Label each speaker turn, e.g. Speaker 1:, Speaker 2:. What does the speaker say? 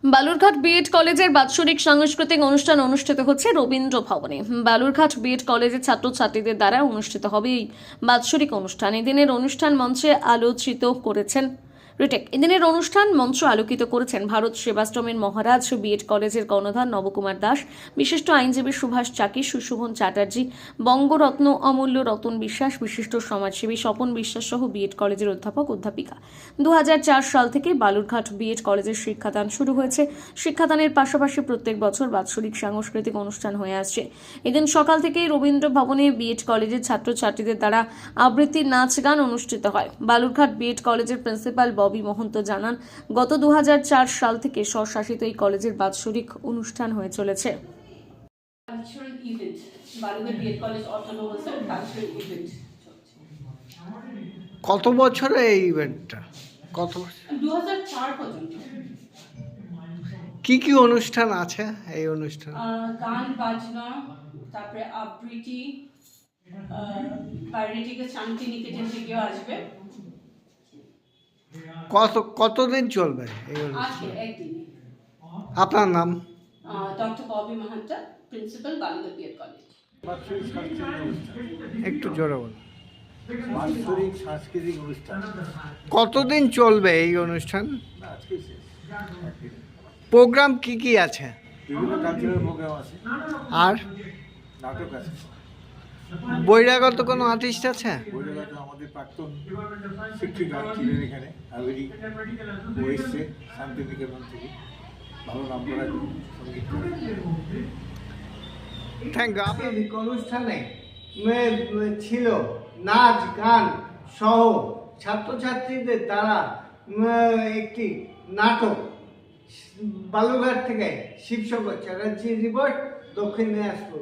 Speaker 1: Balurghat B Ed কলেজের বাৎসরিক সাংস্কৃতিক অনুষ্ঠান অনুষ্ঠিত হচ্ছে রবীন্দ্র ভবনে। বালুরঘাট বিএড কলেজের ছাত্রছাত্রীদের দ্বারা অনুষ্ঠিত হবে এই বাৎসরিক অনুষ্ঠান। এদিনের অনুষ্ঠান মঞ্চে আলোচিত করেছেন এদিনের অনুষ্ঠান মঞ্চ আলোকিত করেছেন ভারত সেবাশ্রমের মহারাজ বিএড কলেজের কর্ণধার নবকুমার দাস, বিশিষ্ট আইনজীবী সুভাষ চাকি, সুশোভন চ্যাটার্জি, বঙ্গরত্ন অমূল্য রতন বিশ্বাস, বিশিষ্ট সমাজসেবী স্বপন বিশ্বাস সহ বিএড কলেজের অধ্যাপক অধ্যাপিকা। 2004 সাল থেকে বালুরঘাট বিএড কলেজের শিক্ষাদান শুরু হয়েছে। শিক্ষাদানের পাশাপাশি প্রত্যেক বছর বাৎসরিক সাংস্কৃতিক অনুষ্ঠান হয়ে আসছে। এদিন সকাল থেকেই রবীন্দ্র ভবনে বিএড কলেজের ছাত্রছাত্রীদের দ্বারা আবৃত্তি, নাচ, গান অনুষ্ঠিত হয়। বালুরঘাট বিএড কলেজের প্রিন্সিপাল ববি মহন্ত জানান, গত 2004 সাল থেকে স্বশাসিত এই কলেজের বাৎসরিক অনুষ্ঠান হয়ে চলেছে।
Speaker 2: Cultural event Balurghat B Ed college অটোনোমাসের কালচারাল ইভেন্ট
Speaker 3: কত বছরে এই ইভেন্টটা? কত বছর?
Speaker 2: 2004 পর্যন্ত।
Speaker 3: কি কি অনুষ্ঠান আছে এই অনুষ্ঠান?
Speaker 2: গান বাজনা, তারপরে আবৃত্তি, বাইরে থেকে শান্তিনিকেতন থেকেও আসবে।
Speaker 3: কতদিন চলবে এই অনুষ্ঠান?
Speaker 2: আজকে একদিন।
Speaker 3: আপনার নাম?
Speaker 2: Doctor Bobby Mahanta, principal Balurghat B Ed college.
Speaker 4: বাৎসরিক সাংস্কৃতিক অনুষ্ঠান।
Speaker 3: একটু জোরে বলুন।
Speaker 4: বাৎসরিক সাংস্কৃতিক অনুষ্ঠান
Speaker 3: কতদিন চলবে এই অনুষ্ঠান?
Speaker 4: আজকে শেষ।
Speaker 3: প্রোগ্রাম কি কি আছে?
Speaker 4: বিভিন্ন কালচারাল প্রোগ্রাম আছে,
Speaker 3: আর
Speaker 4: নাটক আছে।
Speaker 3: বহিরাগত কোনো আর্টিস্ট আছে?
Speaker 4: বৈরাগত আমাদের প্রাক্তন শিক্ষিকা ছিলেন এখানে, আবেরি, ও এসছে শান্তিনিকেতন থেকে, ভালো নাম করা সঙ্গীত।
Speaker 3: Thank you. আপনার অনুষ্ঠানে ছিল নাচ, গান সহ ছাত্রছাত্রীদের দ্বারা একটি নাটক। বালুরঘাট থেকে শিবশঙ্কর চ্যাটার্জি রিপোর্ট, দক্ষিণ দিনাজপুর।